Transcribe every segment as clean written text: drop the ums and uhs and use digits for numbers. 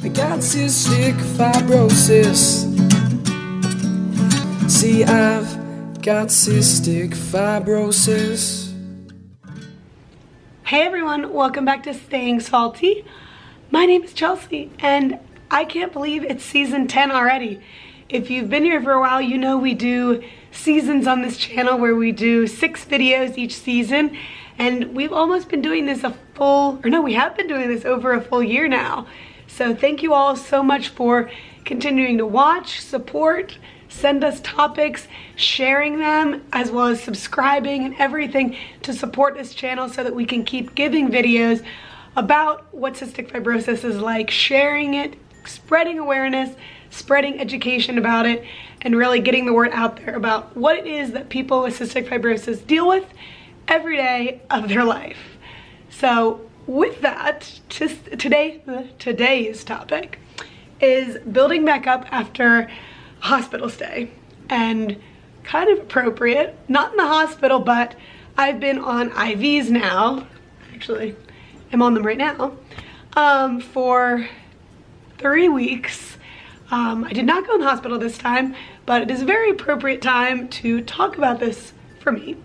I got cystic fibrosis. See, I've got cystic fibrosis. Hey everyone, welcome back to Staying Salty. My name is Chelsea, and I can't believe it's season 10 already. If you've been here for a while, you know we do seasons on this channel where we do 6 videos each season, and we've almost been doing this we have been doing this over a full year now. So thank you all so much for continuing to watch, support, send us topics, sharing them, as well as subscribing and everything to support this channel so that we can keep giving videos about what cystic fibrosis is like, sharing it, spreading awareness, spreading education about it, and really getting the word out there about what it is that people with cystic fibrosis deal with every day of their life. So with that, today's topic is building back up after a hospital stay. And kind of appropriate, not in the hospital, but I've been on IVs now. Actually, I'm on them right now for 3 weeks. I did not go in the hospital this time, but it is a very appropriate time to talk about this for me.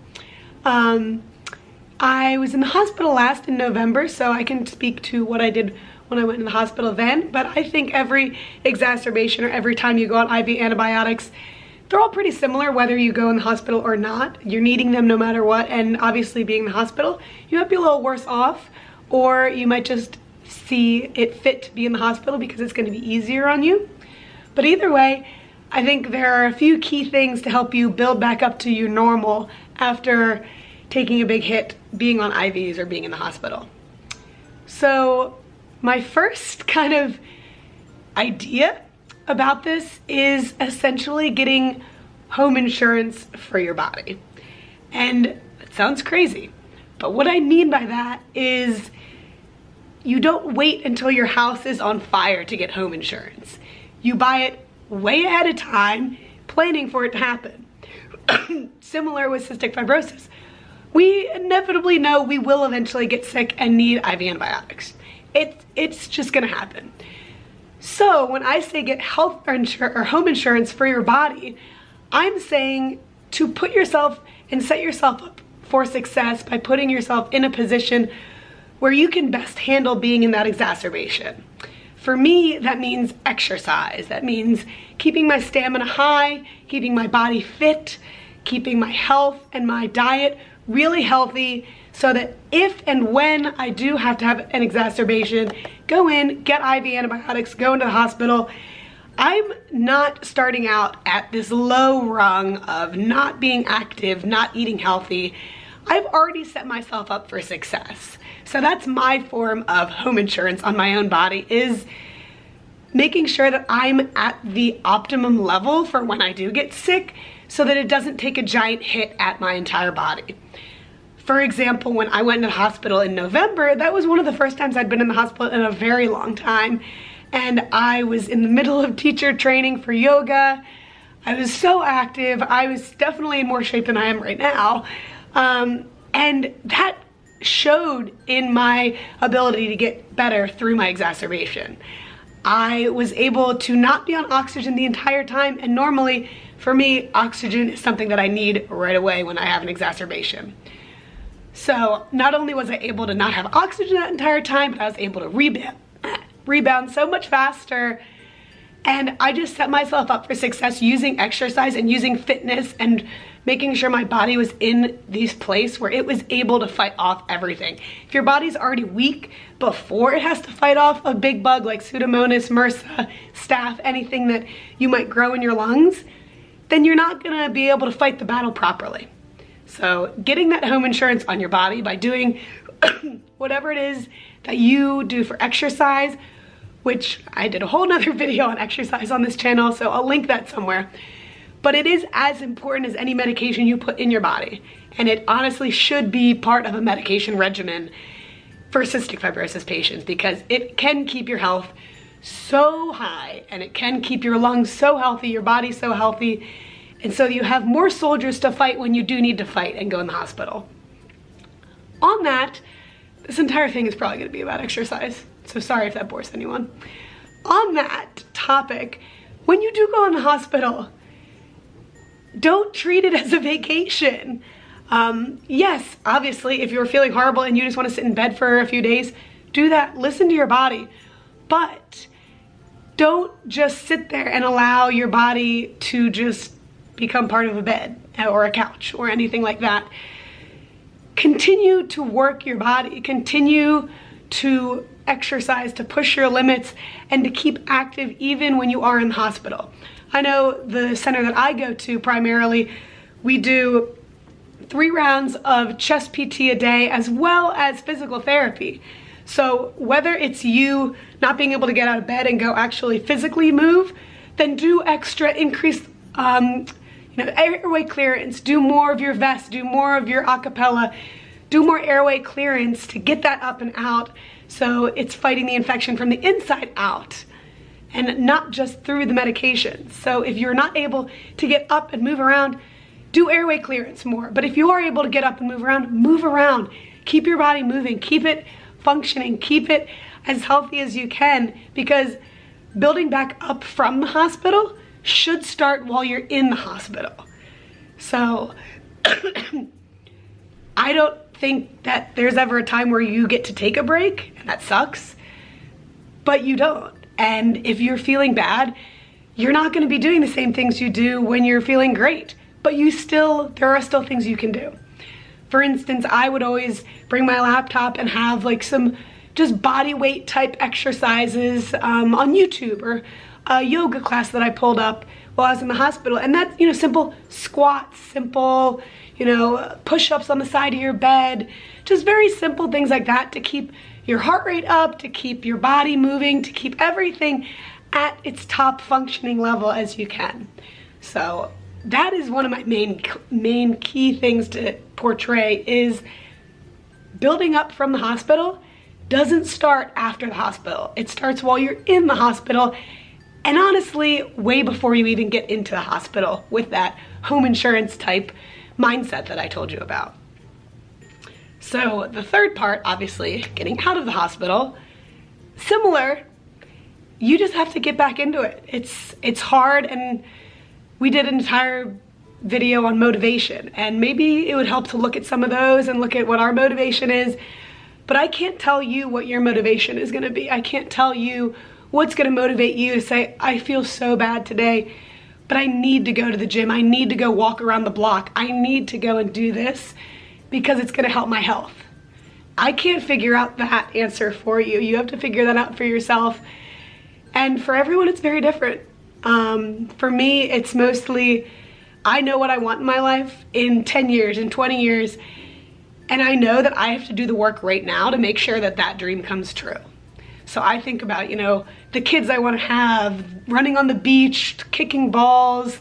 I was in the hospital last in November, so I can speak to what I did when I went in the hospital then, but I think every exacerbation or every time you go on IV antibiotics, they're all pretty similar whether you go in the hospital or not. You're needing them no matter what, and obviously being in the hospital, you might be a little worse off, or you might just see it fit to be in the hospital because it's going to be easier on you. But either way, I think there are a few key things to help you build back up to your normal after taking a big hit being on IVs or being in the hospital. So my first kind of idea about this is essentially getting home insurance for your body. And it sounds crazy, but what I mean by that is you don't wait until your house is on fire to get home insurance. You buy it way ahead of time, planning for it to happen. Similar with cystic fibrosis. We inevitably know we will eventually get sick and need IV antibiotics. It's just gonna happen. So when I say get health or home insurance for your body, I'm saying to put yourself and set yourself up for success by putting yourself in a position where you can best handle being in that exacerbation. For me, that means exercise. That means keeping my stamina high, keeping my body fit, keeping my health and my diet really healthy, so that if and when I do have to have an exacerbation, go in, get IV antibiotics, go into the hospital, I'm not starting out at this low rung of not being active, not eating healthy. I've already set myself up for success. So that's my form of home insurance on my own body, is making sure that I'm at the optimum level for when I do get sick, so that it doesn't take a giant hit at my entire body. For example, when I went into the hospital in November, that was one of the first times I'd been in the hospital in a very long time. And I was in the middle of teacher training for yoga. I was so active. I was definitely in more shape than I am right now. And that showed in my ability to get better through my exacerbation. I was able to not be on oxygen the entire time, and normally for me, oxygen is something that I need right away when I have an exacerbation. So not only was I able to not have oxygen that entire time, but I was able to rebound so much faster. And I just set myself up for success using exercise and using fitness and making sure my body was in this place where it was able to fight off everything. If your body's already weak before it has to fight off a big bug like Pseudomonas, MRSA, staph, anything that you might grow in your lungs, then you're not gonna be able to fight the battle properly. So getting that home insurance on your body by doing whatever it is that you do for exercise, which I did a whole nother video on exercise on this channel, so I'll link that somewhere. But it is as important as any medication you put in your body. And it honestly should be part of a medication regimen for cystic fibrosis patients, because it can keep your health so high, and it can keep your lungs so healthy, your body so healthy, and so you have more soldiers to fight when you do need to fight and go in the hospital. On that, this entire thing is probably going to be about exercise, so sorry if that bores anyone. on that topic, when you do go in the hospital, don't treat it as a vacation. Yes, obviously, if you're feeling horrible and you just want to sit in bed for a few days, do that. Listen to your body. But don't just sit there and allow your body to just become part of a bed or a couch or anything like that. Continue to work your body. Continue to exercise, to push your limits, and to keep active even when you are in the hospital. I know the center that I go to primarily, we do 3 rounds of chest PT a day as well as physical therapy. So whether it's you not being able to get out of bed and go actually physically move, then do extra increased airway clearance, do more of your vest, do more of your acapella, do more airway clearance to get that up and out so it's fighting the infection from the inside out and not just through the medication. So if you're not able to get up and move around, do airway clearance more. But if you are able to get up and move around, move around. Keep your body moving, keep it functioning, keep it as healthy as you can, because building back up from the hospital should start while you're in the hospital. So I don't think that there's ever a time where you get to take a break, and that sucks, but you don't. And if you're feeling bad, you're not going to be doing the same things you do when you're feeling great, but there are still things you can do. For instance, I would always bring my laptop and have like some just body weight type exercises on YouTube, or a yoga class that I pulled up while I was in the hospital. And that's, simple squats, simple, push-ups on the side of your bed, just very simple things like that to keep your heart rate up, to keep your body moving, to keep everything at its top functioning level as you can. So that is one of my main key things to portray, is building up from the hospital doesn't start after the hospital. It starts while you're in the hospital, and honestly, way before you even get into the hospital with that home insurance type mindset that I told you about. So the third part, obviously, getting out of the hospital, similar, you just have to get back into it. It's hard, and we did an entire video on motivation, and maybe it would help to look at some of those and look at what our motivation is, but I can't tell you what your motivation is gonna be. I can't tell you what's gonna motivate you to say, I feel so bad today, but I need to go to the gym. I need to go walk around the block. I need to go and do this because it's gonna help my health. I can't figure out that answer for you. You have to figure that out for yourself. And for everyone, it's very different. For me, it's mostly, I know what I want in my life in 10 years, in 20 years, and I know that I have to do the work right now to make sure that that dream comes true. So I think about, the kids I want to have, running on the beach, kicking balls,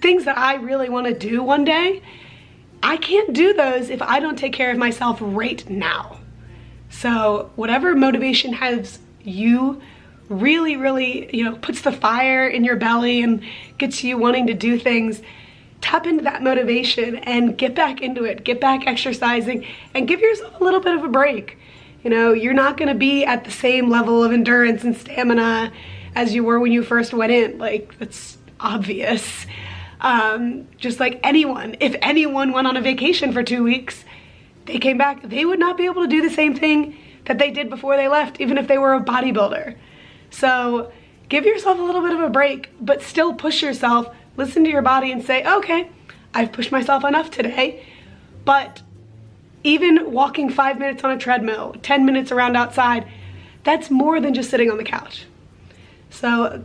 things that I really want to do one day. I can't do those if I don't take care of myself right now. So whatever motivation has you really, puts the fire in your belly and gets you wanting to do things, tap into that motivation and get back into it. Get back exercising and give yourself a little bit of a break. You're not gonna be at the same level of endurance and stamina as you were when you first went in. Like, that's obvious. Just like anyone, if anyone went on a vacation for 2 weeks, they came back, they would not be able to do the same thing that they did before they left, even if they were a bodybuilder. So give yourself a little bit of a break, but still push yourself. Listen to your body and say, okay, I've pushed myself enough today, but even walking 5 minutes on a treadmill, 10 minutes around outside, that's more than just sitting on the couch. So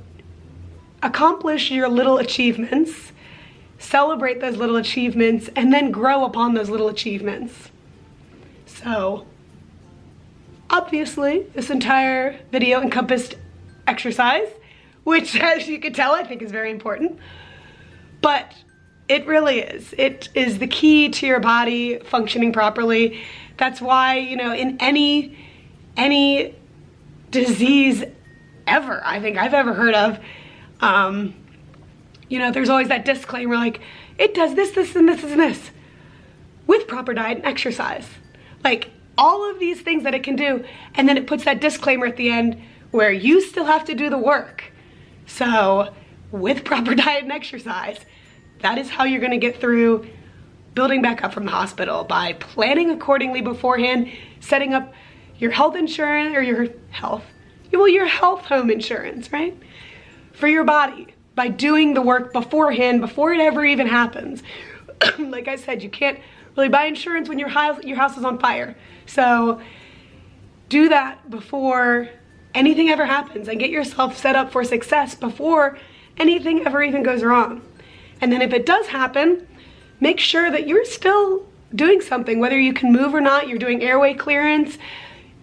accomplish your little achievements, celebrate those little achievements, and then grow upon those little achievements. So obviously, this entire video encompassed exercise, which, as you can tell, I think is very important. But it really is. It is the key to your body functioning properly. That's why, in any disease ever, I think I've ever heard of, there's always that disclaimer like, it does this, this, and this, and this, with proper diet and exercise. Like, all of these things that it can do, and then it puts that disclaimer at the end where you still have to do the work. So with proper diet and exercise, that is how you're gonna get through building back up from the hospital, by planning accordingly beforehand, setting up your health insurance, or your health home insurance, right? For your body, by doing the work beforehand, before it ever even happens. Like I said, you can't really buy insurance when your house is on fire. So do that before anything ever happens, and get yourself set up for success before anything ever even goes wrong. And then if it does happen, make sure that you're still doing something, whether you can move or not. You're doing airway clearance,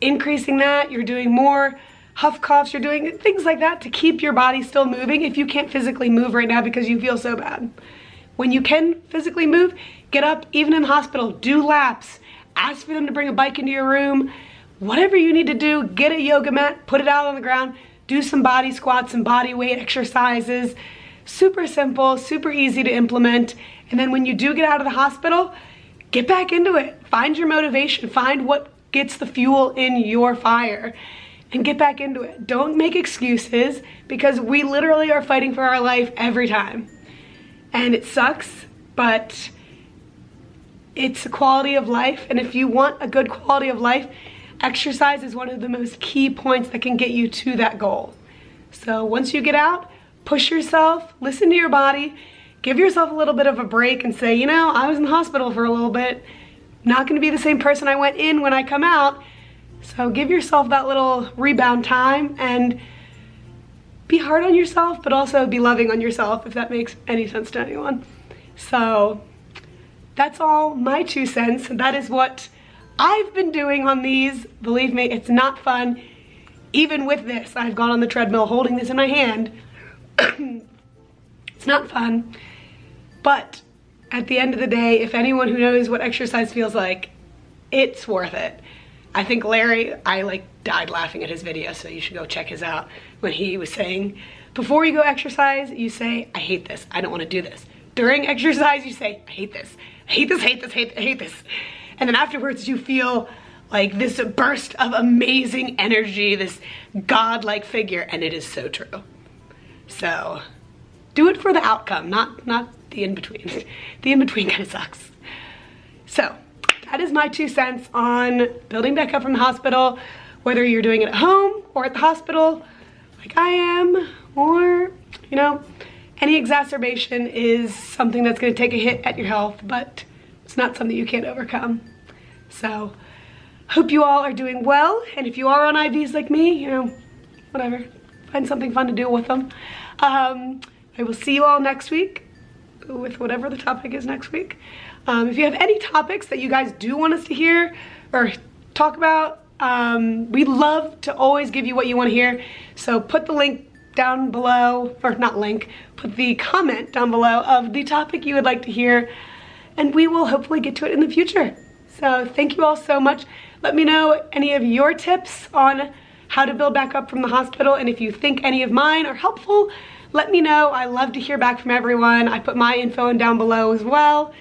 increasing that, you're doing more huff coughs, you're doing things like that to keep your body still moving if you can't physically move right now because you feel so bad. When you can physically move, get up, even in the hospital, do laps, ask for them to bring a bike into your room, whatever you need to do, get a yoga mat, put it out on the ground, do some body squats and body weight exercises. Super simple, super easy to implement. And then when you do get out of the hospital, get back into it. Find your motivation, find what gets the fuel in your fire, and get back into it. Don't make excuses, because we literally are fighting for our life every time. And it sucks, but it's a quality of life. And if you want a good quality of life, exercise is one of the most key points that can get you to that goal. So once you get out, push yourself, listen to your body, give yourself a little bit of a break and say, you know, I was in the hospital for a little bit, not gonna be the same person I went in when I come out. So give yourself that little rebound time and be hard on yourself, but also be loving on yourself, if that makes any sense to anyone. So that's all my 2 cents. That is what I've been doing on these. Believe me, it's not fun. Even with this, I've gone on the treadmill holding this in my hand. It's not fun, but at the end of the day, if anyone who knows what exercise feels like, it's worth it. I think Larry, I like died laughing at his video, so you should go check his out, when he was saying, before you go exercise, you say, I hate this, I don't want to do this. During exercise, you say, I hate this, I hate this, hate this, hate this. And then afterwards, you feel like this burst of amazing energy, this godlike figure, and it is so true. So do it for the outcome, not the in-between. The in-between kind of sucks. So that is my 2 cents on building back up from the hospital, whether you're doing it at home or at the hospital like I am, or, you know, any exacerbation is something that's going to take a hit at your health, but it's not something you can't overcome. So hope you all are doing well, and if you are on IVs like me, you know, whatever, find something fun to do with them. I will see you all next week with whatever the topic is next week. If you have any topics that you guys do want us to hear or talk about, we love to always give you what you want to hear. So put the link down below, or not link, put the comment down below of the topic you would like to hear, and we will hopefully get to it in the future. So thank you all so much. Let me know any of your tips on how to build back up from the hospital, and if you think any of mine are helpful, let me know. I love to hear back from everyone. I put my info in down below as well.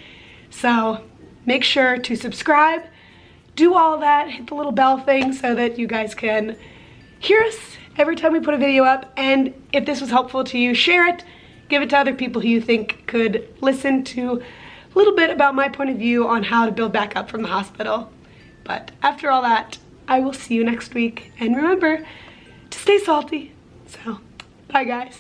So make sure to subscribe, do all that, hit the little bell thing so that you guys can hear us every time we put a video up. And if this was helpful to you, share it, give it to other people who you think could listen to a little bit about my point of view on how to build back up from the hospital. But after all that, I will see you next week. And remember to stay salty. So, bye guys.